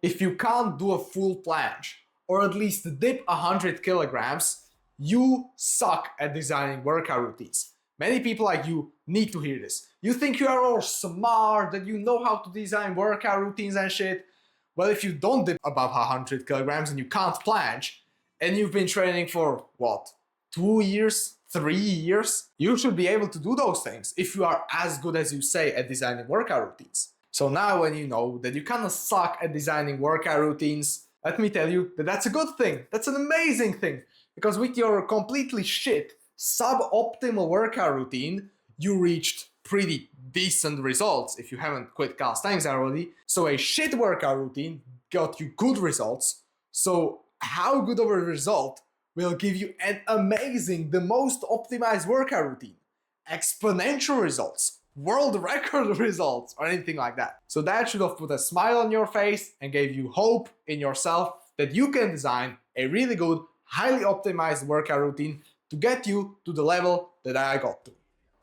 If you can't do a full planche or at least dip 100 kilograms, you suck at designing workout routines. Many people like you need to hear this. You think you are all smart, that you know how to design workout routines and shit. Well, if you don't dip above 100 kilograms and you can't planche, and you've been training for what, 2 years, 3 years, you should be able to do those things if you are as good as you say at designing workout routines. So now when you know that you kind of suck at designing workout routines, let me tell you that that's a good thing. That's an amazing thing. Because with your completely shit, suboptimal workout routine, you reached pretty decent results if you haven't quit calisthenics already. So a shit workout routine got you good results. So how good of a result will give you an amazing, the most optimized workout routine? Exponential results, world record results, or anything like that. So that should have put a smile on your face and gave you hope in yourself that you can design a really good, highly optimized workout routine to get you to the level that I got to.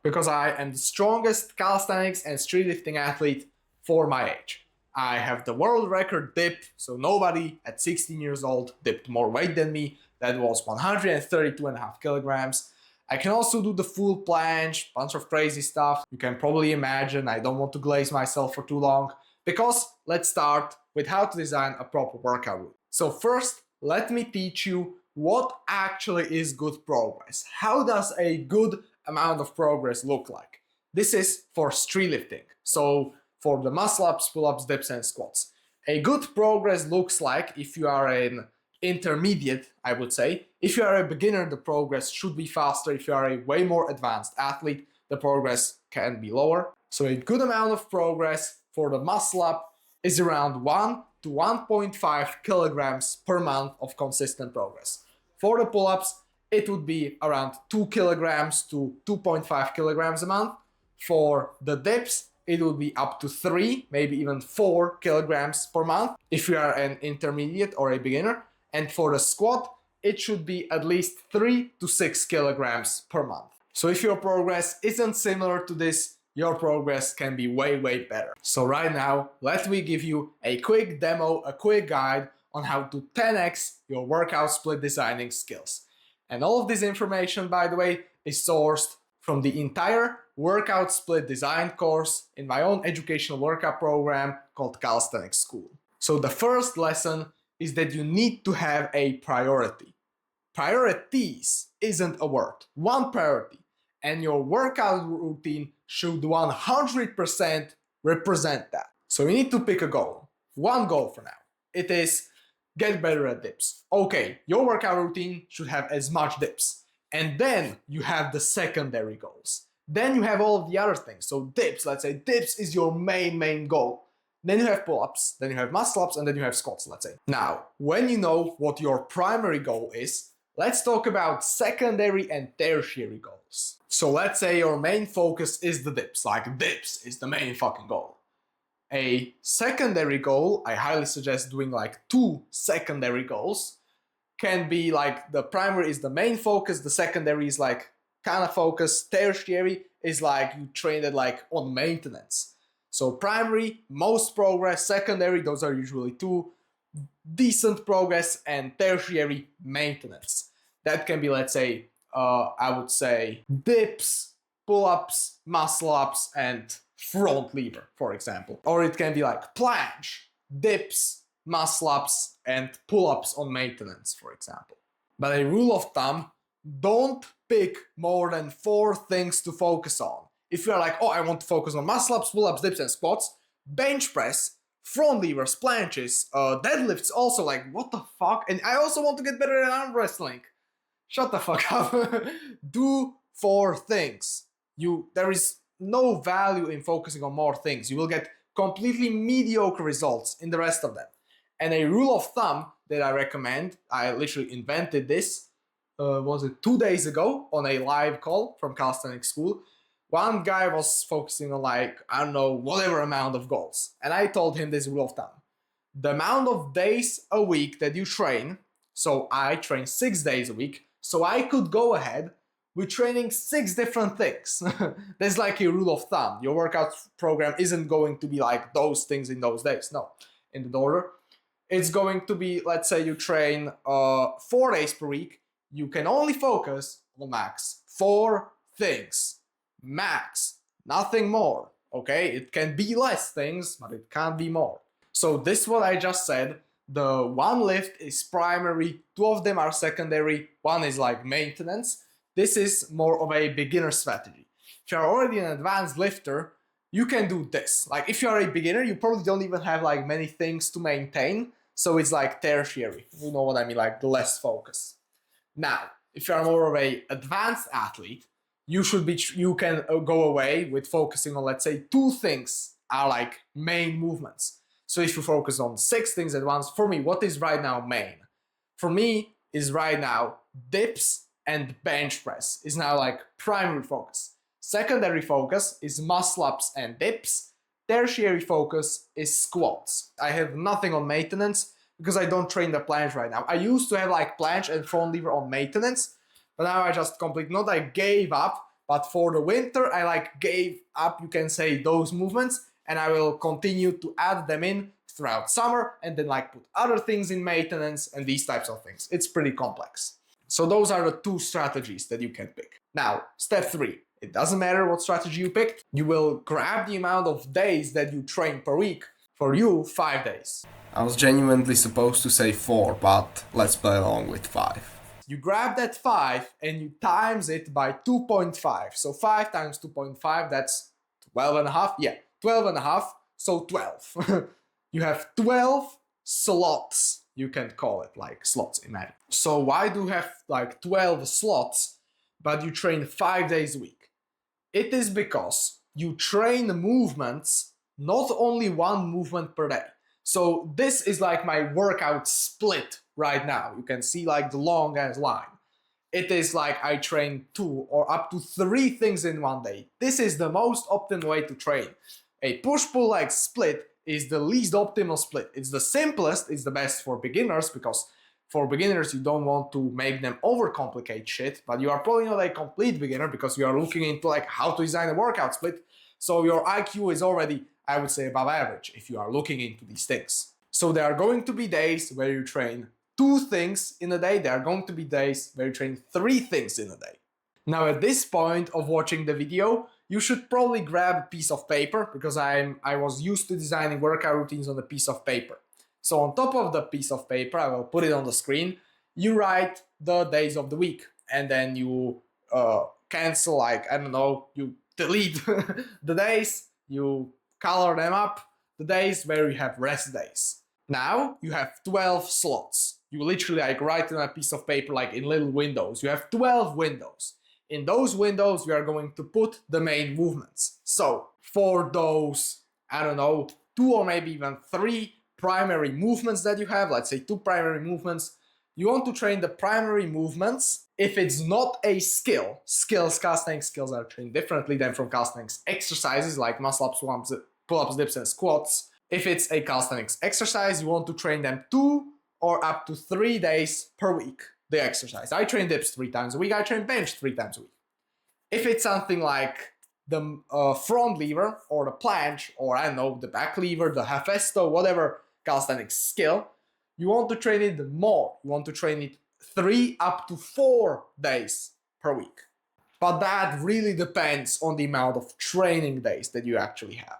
Because I am the strongest calisthenics and streetlifting athlete for my age. I have the world record dip, so nobody at 16 years old dipped more weight than me. That was 132.5 kilograms. I can also do the full planche, bunch of crazy stuff. You can probably imagine, I don't want to glaze myself for too long. Because let's start with how to design a proper workout routine. So first, let me teach you what actually is good progress. How does a good amount of progress look like? This is for streetlifting. So for the muscle ups, pull-ups, dips, and squats. A good progress looks like, if you are an intermediate, I would say. If you are a beginner, the progress should be faster. If you are a way more advanced athlete, the progress can be lower. So a good amount of progress for the muscle up is around 1 to 1.5 kilograms per month of consistent progress. For the pull-ups, it would be around 2 kilograms to 2.5 kilograms a month. For the dips, it would be up to 3, maybe even 4 kilograms per month if you are an intermediate or a beginner. And for the squat, it should be at least 3 to 6 kilograms per month. So if your progress isn't similar to this, your progress can be way, way better. So right now, let me give you a quick demo, a quick guide on how to 10x your workout split designing skills. And all of this information, by the way, is sourced from the entire workout split design course in my own educational workout program called Calisthenics School. So the first lesson is that you need to have a priority. Priorities isn't a word, one priority. And your workout routine should 100% represent that. So you need to pick a goal. One goal for now. It is get better at dips. Okay, your workout routine should have as much dips. And then you have the secondary goals. Then you have all of the other things. So dips, let's say dips is your main goal. Then you have pull-ups, then you have muscle-ups, and then you have squats, let's say. Now, when you know what your primary goal is, let's talk about secondary and tertiary goals. So let's say your main focus is the dips, like dips is the main fucking goal. A secondary goal, I highly suggest doing like 2 secondary goals, can be like the primary is the main focus, the secondary is like kind of focus, tertiary is like you train it like on maintenance. So primary, most progress, secondary, those are usually 2, decent progress, and tertiary, maintenance. That can be, let's say, I would say dips, pull-ups, muscle-ups, and front lever, for example. Or it can be like planche, dips, muscle-ups, and pull-ups on maintenance, for example. But a rule of thumb, don't pick more than 4 things to focus on. If you're like, oh, I want to focus on muscle-ups, pull-ups, dips, and squats, bench press, front levers, planches, deadlifts also, like, what the fuck? And I also want to get better at arm wrestling. Shut the fuck up. Do 4 things. There is no value in focusing on more things. You will get completely mediocre results in the rest of them. And a rule of thumb that I recommend, I literally invented this, was it 2 days ago on a live call from Calisthenics School. One guy was focusing on like, I don't know, whatever amount of goals. And I told him this rule of thumb. The amount of days a week that you train, so I train 6 days a week, so I could go ahead with training 6 different things. That's like a rule of thumb. Your workout program isn't going to be like those things in those days. No, in the order. it's going to be, let's say you train 4 days per week, you can only focus on max 4 things. Max, nothing more. Okay, it can be less things, but it can't be more. So this is what I just said. The one lift is primary, 2 of them are secondary, 1 is like maintenance. This is more of a beginner strategy. If you're already an advanced lifter, you can do this. Like if you are a beginner, you probably don't even have like many things to maintain. So it's like tertiary. You know what I mean, like less focus. Now, if you are more of a advanced athlete, you can go away with focusing on, let's say, 2 things are like main movements. So if you focus on 6 things at once, for me, what is right now main? For me is right now dips and bench press is now like primary focus. Secondary focus is muscle ups and dips. Tertiary focus is squats. I have nothing on maintenance because I don't train the planche right now. I used to have like planche and front lever on maintenance, but now I just not I gave up, but for the winter I like gave up, you can say, those movements, and I will continue to add them in throughout summer and then like put other things in maintenance and these types of things. It's pretty complex. So those are the 2 strategies that you can pick. Now, step 3. It doesn't matter what strategy you picked. You will grab the amount of days that you train per week. For you, 5 days. I was genuinely supposed to say 4, but let's play along with 5. You grab that 5 and you times it by 2.5. So 5 times 2.5, that's 12 and a half. Yeah, 12 and a half, so 12. You have 12 slots, you can call it, like slots, imagine. So why do you have like 12 slots, but you train 5 days a week? It is because you train movements, not only one movement per day. So this is like my workout split right now. You can see like the long ass line. It is like I train 2 or up to 3 things in one day. This is the most optimal way to train. A push-pull leg split is the least optimal split. It's the simplest, it's the best for beginners, because for beginners you don't want to make them overcomplicate shit, but you are probably not a complete beginner because you are looking into like how to design a workout split. So your IQ is already, I would say, above average if you are looking into these things. So there are going to be days where you train 2 things in a day. There are going to be days where you train 3 things in a day. Now at this point of watching the video, you should probably grab a piece of paper, because I was used to designing workout routines on a piece of paper. So on top of the piece of paper, I will put it on the screen, you write the days of the week, and then you cancel, like, I don't know, you delete the days, you color them up, the days where you have rest days. Now you have 12 slots. You literally like write on a piece of paper like in little windows. You have 12 windows. In those windows, we are going to put the main movements. So for those, I don't know, 2 or maybe even 3 primary movements that you have, let's say 2 primary movements, you want to train the primary movements. If it's not a skill, calisthenics skills are trained differently than from calisthenics exercises like muscle ups, pull-ups, dips, and squats. If it's a calisthenics exercise, you want to train them 2 or up to 3 days per week. The exercise. I train dips 3 times a week. I train bench 3 times a week. If it's something like the front lever or the planche, or I don't know, the back lever, the hefesto, whatever calisthenics skill, you want to train it more. You want to train it 3 up to 4 days per week. But that really depends on the amount of training days that you actually have.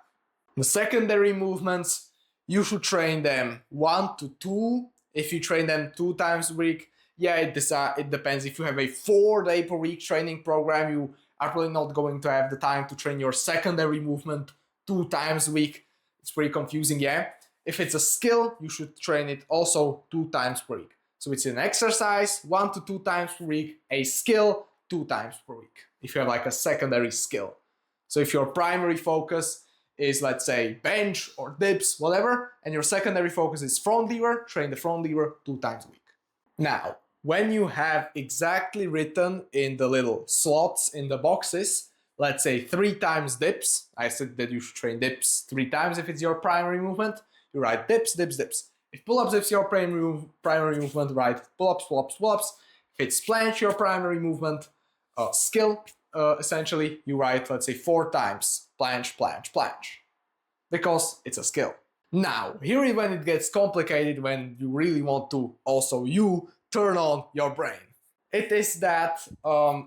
The secondary movements, you should train them 1 to 2. If you train them 2 times a week, yeah, it depends. If you have a 4-day per week training program, you are probably not going to have the time to train your secondary movement 2 times a week. It's pretty confusing, yeah. If it's a skill, you should train it also 2 times per week. So it's an exercise 1 to 2 times per week, a skill 2 times per week, if you have like a secondary skill. So if your primary focus is, let's say, bench or dips, whatever, and your secondary focus is front lever, train the front lever 2 times a week. Now, when you have exactly written in the little slots in the boxes, let's say 3 times dips, I said that you should train dips 3 times if it's your primary movement, you write dips, dips, dips. If pull-ups is your primary movement, write pull-ups, pull-ups, pull-ups. If it's planche your primary movement, skill, essentially, you write, let's say, 4 times planche, planche, planche, because it's a skill. Now, here is when it gets complicated, when you really want to also turn on your brain. It is that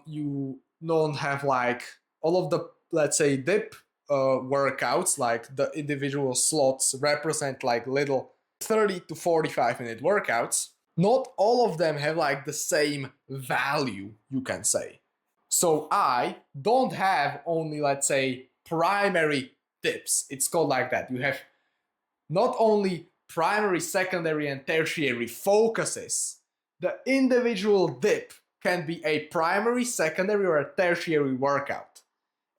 you don't have like all of the, let's say, dip workouts, like the individual slots represent like little 30 to 45 minute workouts. Not all of them have like the same value, you can say. So I don't have only, let's say, primary dips. It's called like that. You have not only primary, secondary, and tertiary focuses. The individual dip can be a primary, secondary, or a tertiary workout.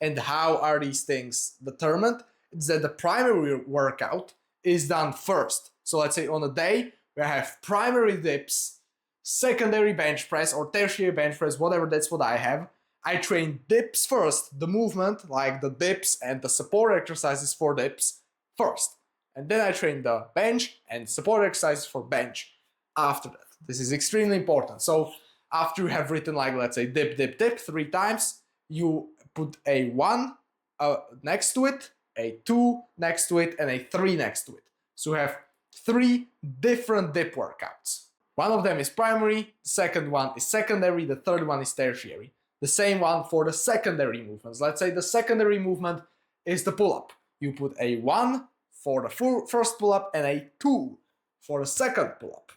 And how are these things determined? It's that the primary workout is done first. So let's say on a day where I have primary dips, secondary bench press, or tertiary bench press, whatever, that's what I have. I train dips first, the movement, like the dips and the support exercises for dips first. And then I train the bench and support exercises for bench after that. This is extremely important. So after you have written like, let's say, dip, dip, dip 3 times, you put a 1 next to it, a 2 next to it, and a 3 next to it. So you have 3 different dip workouts. One of them is primary, the second one is secondary, the third one is tertiary. The same one for the secondary movements. Let's say the secondary movement is the pull-up. You put a 1 for the first pull-up and a 2 for the second pull-up.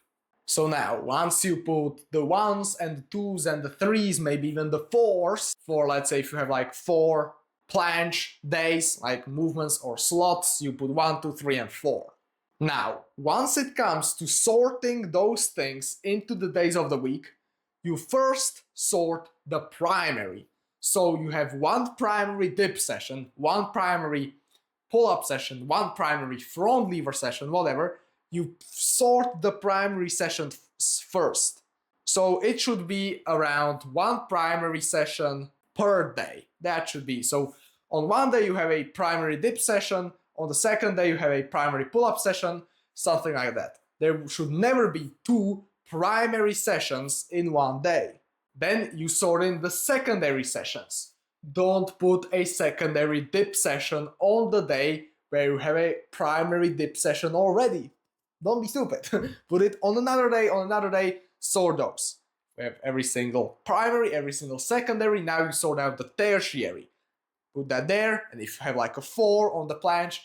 So now, once you put the 1s and the 2s and the 3s, maybe even the 4s, for let's say if you have like 4 planche days, like movements or slots, you put 1, 2, 3, and 4. Now, once it comes to sorting those things into the days of the week, you first sort the primary. So you have 1 primary dip session, 1 primary pull-up session, 1 primary front lever session, whatever. You sort the primary sessions first. So it should be around 1 primary session per day. That should be. So on one day you have a primary dip session, on the second day you have a primary pull-up session, something like that. There should never be 2 primary sessions in one day. Then you sort in the secondary sessions. Don't put a secondary dip session on the day where you have a primary dip session already. Don't be stupid. Put it on another day, sort those. We have every single primary, every single secondary. Now you sort out the tertiary. Put that there, and if you have like a 4 on the planche,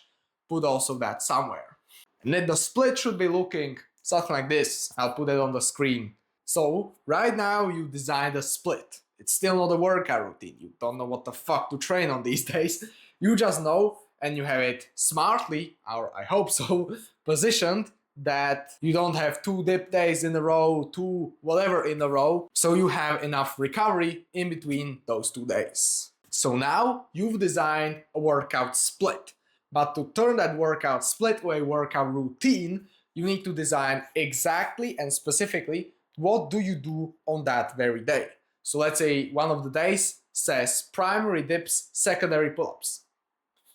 put also that somewhere. And then the split should be looking something like this. I'll put it on the screen. So right now you designed a split. It's still not a workout routine. You don't know what the fuck to train on these days. You just know, and you have it smartly, or I hope so, positioned that you don't have 2 dip days in a row, 2 whatever in a row. So you have enough recovery in between those 2 days. So now you've designed a workout split. But to turn that workout split to a workout routine, you need to design exactly and specifically what do you do on that very day. So let's say one of the days says primary dips, secondary pull-ups.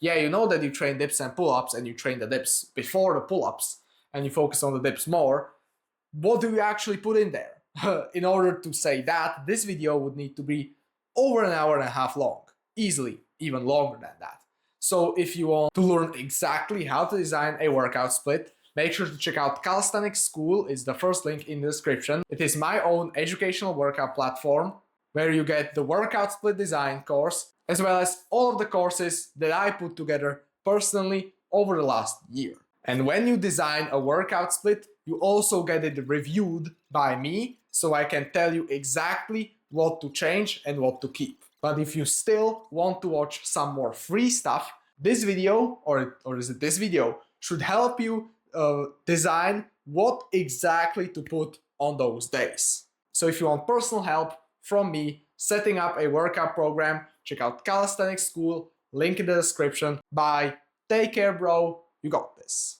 Yeah, you know that you train dips and pull-ups and you train the dips before the pull-ups and you focus on the dips more. What do you actually put in there? In order to say that, this video would need to be over an hour and a half long. Easily, even longer than that. So if you want to learn exactly how to design a workout split, make sure to check out Calisthenics School. It's the first link in the description. It is my own educational workout platform where you get the workout split design course, as well as all of the courses that I put together personally over the last year. And when you design a workout split, you also get it reviewed by me, so I can tell you exactly what to change and what to keep. But if you still want to watch some more free stuff, this video, or is it this video, should help you design what exactly to put on those days. So if you want personal help from me setting up a workout program, check out Calisthenics School, link in the description. Bye, take care bro, you got this.